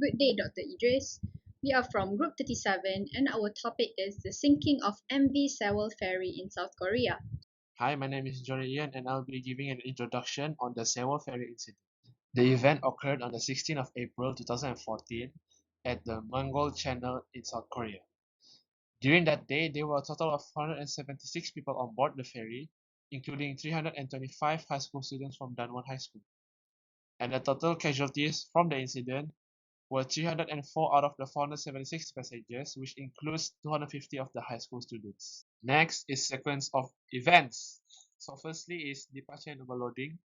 Good day, Dr. Idris. We are from Group 37 and our topic is the sinking of MV Sewol Ferry in South Korea. Hi, my name is Johnny Ian and I'll be giving an introduction on the Sewol Ferry incident. The event occurred on the 16th of April 2014 at the Mongol Channel in South Korea. During that day, there were a total of 476 people on board the ferry, including 325 high school students from Danwon High School. And the total casualties from the incident were 304 out of the 476 passengers, which includes 250 of the high school students. Next is sequence of events. So firstly is departure and overloading.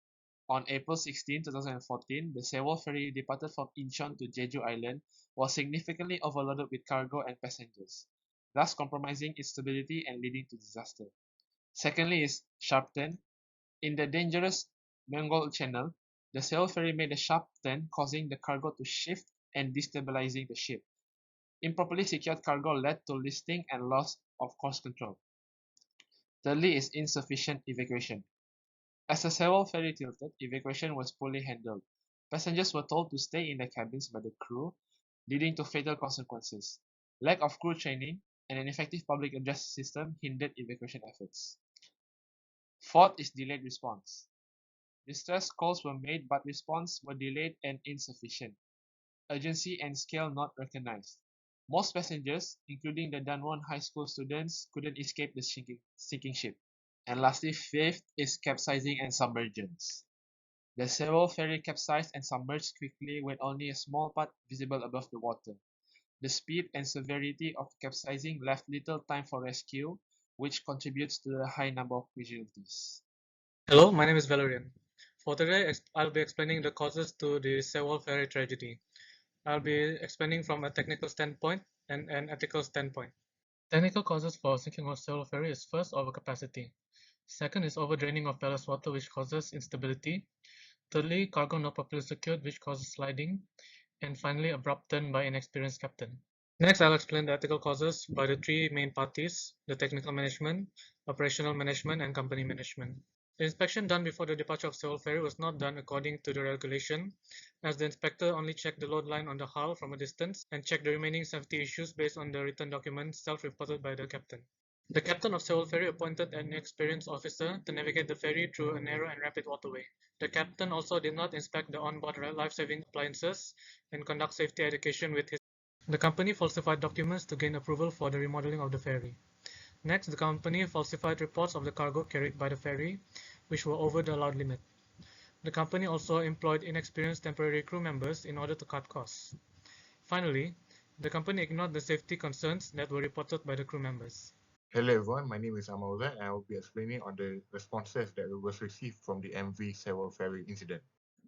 On April 16, 2014, the Sewol ferry departed from Incheon to Jeju Island was significantly overloaded with cargo and passengers, thus compromising its stability and leading to disaster. Secondly is sharp turn. In the dangerous Mongol Channel, the Sewol ferry made a sharp turn, causing the cargo to shift and destabilizing the ship. Improperly secured cargo led to listing and loss of course control. Thirdly is insufficient evacuation. As the Sewol ferry tilted, evacuation was poorly handled. Passengers were told to stay in their cabins by the crew, leading to fatal consequences. Lack of crew training and an effective public address system hindered evacuation efforts. Fourth is delayed response. Distress calls were made but response were delayed and insufficient. Urgency and scale not recognized. Most passengers, including the Danwon High School students, couldn't escape the sinking ship. And lastly, fifth is capsizing and submergence. The Sewol ferry capsized and submerged quickly with only a small part visible above the water. The speed and severity of capsizing left little time for rescue, which contributes to the high number of casualties. Hello, my name is Valerian. For today, I'll be explaining the causes to the Sewol ferry tragedy. I'll be explaining from a technical standpoint and an ethical standpoint. Technical causes for sinking of Sewol ferry is first, overcapacity. Second is overdraining of ballast water, which causes instability. Thirdly, cargo not properly secured, which causes sliding. And finally, abrupt turn by inexperienced captain. Next, I'll explain the ethical causes by the three main parties: the technical management, operational management, and company management. The inspection done before the departure of Sewol ferry was not done according to the regulation, as the inspector only checked the load line on the hull from a distance and checked the remaining safety issues based on the written documents self-reported by the captain. The captain of Sewol ferry appointed an experienced officer to navigate the ferry through a narrow and rapid waterway. The captain also did not inspect the onboard life-saving appliances and conduct safety education with his. The company falsified documents to gain approval for the remodeling of the ferry. Next, the company falsified reports of the cargo carried by the ferry, which were over the allowed limit. The company also employed inexperienced temporary crew members in order to cut costs. Finally, the company ignored the safety concerns that were reported by the crew members. Hello everyone, my name is Amaula and I will be explaining on the responses that was received from the MV Sewol ferry incident.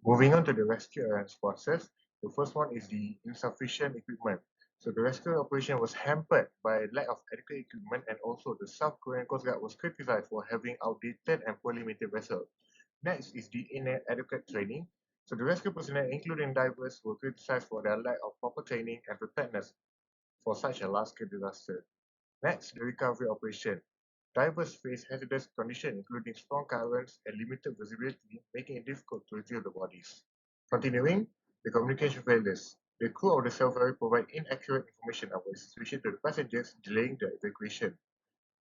Moving on to the rescue and responses, the first one is the insufficient equipment. So the rescue operation was hampered by lack of adequate equipment, and also the South Korean Coast Guard was criticized for having outdated and poorly maintained vessels. Next is the inadequate training. So the rescue personnel, including divers, were criticized for their lack of proper training and preparedness for such a large-scale disaster. Next, the recovery operation. Divers face hazardous conditions including strong currents and limited visibility, making it difficult to retrieve the bodies. Continuing, the communication failures. The crew of the Sewol ferry provide inaccurate information about the situation to the passengers, delaying the evacuation.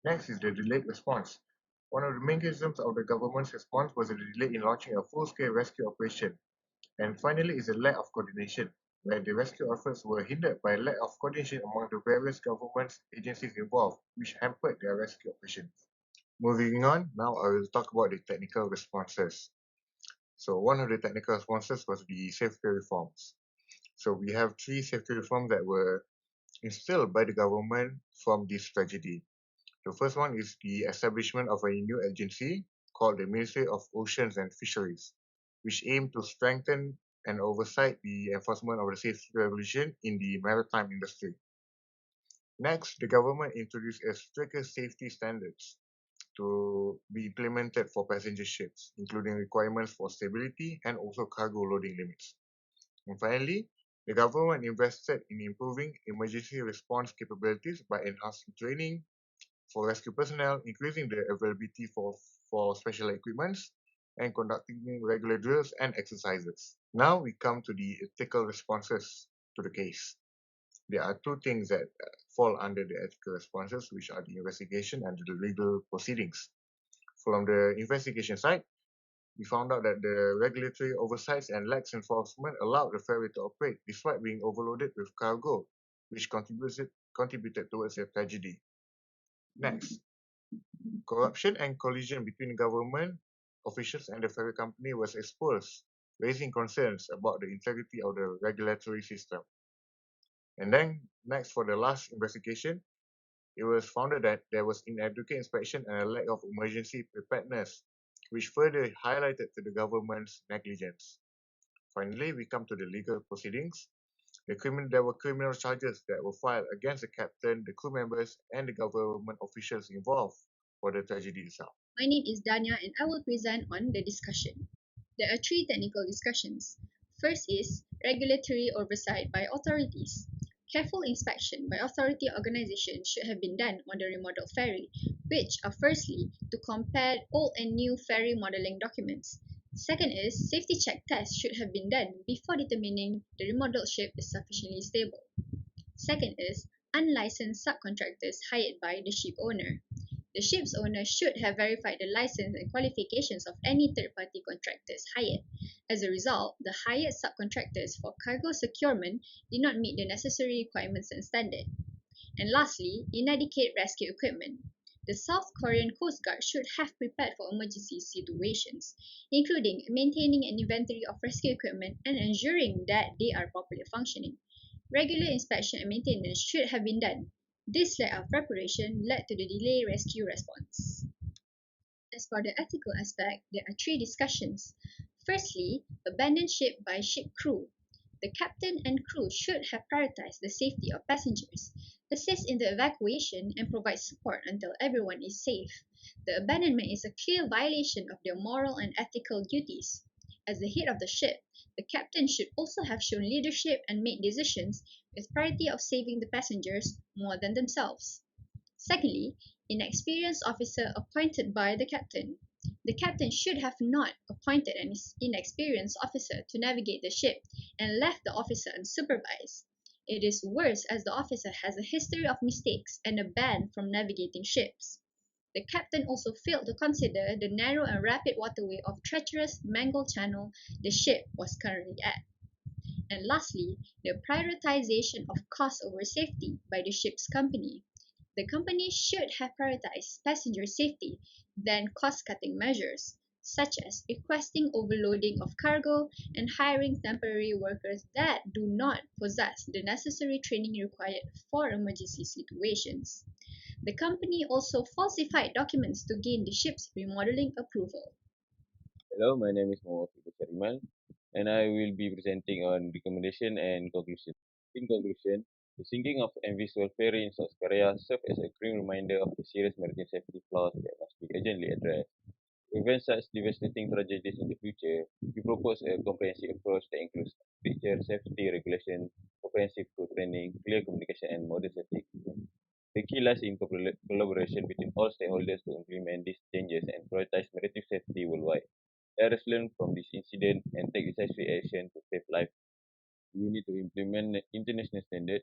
Next is the delayed response. One of the mechanisms of the government's response was a delay in launching a full-scale rescue operation. And finally is a lack of coordination, where the rescue efforts were hindered by lack of coordination among the various government agencies involved, which hampered their rescue operations. Moving on, now I will talk about the technical responses. So one of the technical responses was the safety reforms. So we have three safety reforms that were instilled by the government from this tragedy. The first one is the establishment of a new agency called the Ministry of Oceans and Fisheries, which aim to strengthen and oversight the enforcement of the safety regulation in the maritime industry. Next, the government introduced a stricter safety standards to be implemented for passenger ships, including requirements for stability and also cargo loading limits. And finally, the government invested in improving emergency response capabilities by enhancing training for rescue personnel, increasing the availability for special equipments, and conducting regular drills and exercises. Now we come to the ethical responses to the case. There are two things that fall under the ethical responses, which are the investigation and the legal proceedings. From the investigation side, we found out that the regulatory oversights and lax enforcement allowed the ferry to operate despite being overloaded with cargo, which contributed towards a tragedy. Next, corruption and collusion between government officials and the ferry company was exposed, raising concerns about the integrity of the regulatory system. And then, next, for the last investigation, it was found that there was inadequate inspection and a lack of emergency preparedness, which further highlighted to the government's negligence. Finally, we come to the legal proceedings. There were criminal charges that were filed against the captain, the crew members, and the government officials involved for the tragedy itself. My name is Dania and I will present on the discussion. There are three technical discussions. First is regulatory oversight by authorities. Careful inspection by authority organizations should have been done on the remodeled ferry, which are firstly to compare old and new ferry modeling documents. Second is safety check tests should have been done before determining the remodeled ship is sufficiently stable. Second is unlicensed subcontractors hired by the ship owner. The ship's owner should have verified the license and qualifications of any third-party contractors hired. As a result, the hired subcontractors for cargo securement did not meet the necessary requirements and standards. And lastly, inadequate rescue equipment. The South Korean Coast Guard should have prepared for emergency situations, including maintaining an inventory of rescue equipment and ensuring that they are properly functioning. Regular inspection and maintenance should have been done. This lack of preparation led to the delayed rescue response. As for the ethical aspect, there are three discussions. Firstly, abandoned ship by ship crew. The captain and crew should have prioritized the safety of passengers, assist in the evacuation, and provide support until everyone is safe. The abandonment is a clear violation of their moral and ethical duties. As the head of the ship, the captain should also have shown leadership and made decisions with priority of saving the passengers more than themselves. Secondly, inexperienced officer appointed by the captain. The captain should have not appointed an inexperienced officer to navigate the ship and left the officer unsupervised. It is worse as the officer has a history of mistakes and a ban from navigating ships. The captain also failed to consider the narrow and rapid waterway of treacherous Mangle Channel the ship was currently at. And lastly, the prioritization of cost over safety by the ship's company. The company should have prioritized passenger safety, then cost-cutting measures, such as requesting overloading of cargo and hiring temporary workers that do not possess the necessary training required for emergency situations. The company also falsified documents to gain the ship's remodeling approval. Hello, my name is Muhammad Sharimal, and I will be presenting on recommendation and conclusion. In conclusion, the sinking of MV Sewol Ferry in South Korea served as a grim reminder of the serious maritime safety flaws that must be urgently addressed. To prevent such devastating tragedies in the future, we propose a comprehensive approach that includes stricter safety regulation, comprehensive crew training, clear communication, and modern safety equipment. The key lies in collaboration between all stakeholders to implement these changes and prioritize maritime safety worldwide. Let us learn from this incident and take decisive action to save lives. We need to implement international standards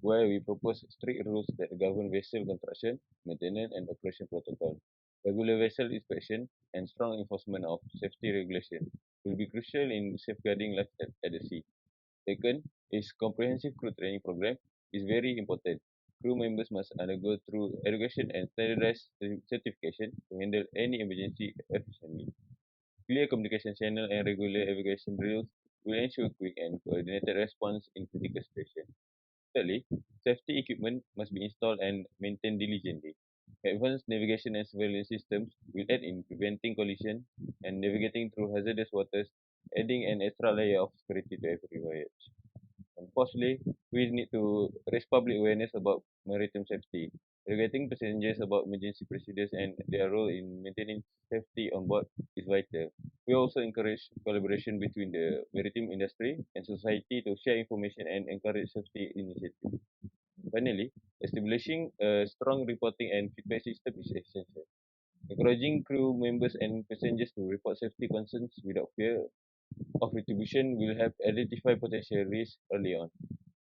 where we propose strict rules that govern vessel construction, maintenance, and operation protocol. Regular vessel inspection and strong enforcement of safety regulation will be crucial in safeguarding life at the sea. Second is comprehensive crew training program is very important. Crew members must undergo through education and standardized certification to handle any emergency efficiently. Clear communication channel and regular evacuation drills will ensure quick and coordinated response in critical situations. Thirdly, safety equipment must be installed and maintained diligently. Advanced navigation and surveillance systems will aid in preventing collision and navigating through hazardous waters, adding an extra layer of security to every voyage. And fourthly, we need to raise public awareness about maritime safety, educating passengers about emergency procedures and their role in maintaining safety on board is vital. We also encourage collaboration between the maritime industry and society to share information and encourage safety initiatives. Finally, establishing a strong reporting and feedback system is essential. Encouraging crew members and passengers to report safety concerns without fear of retribution will help identify potential risks early on.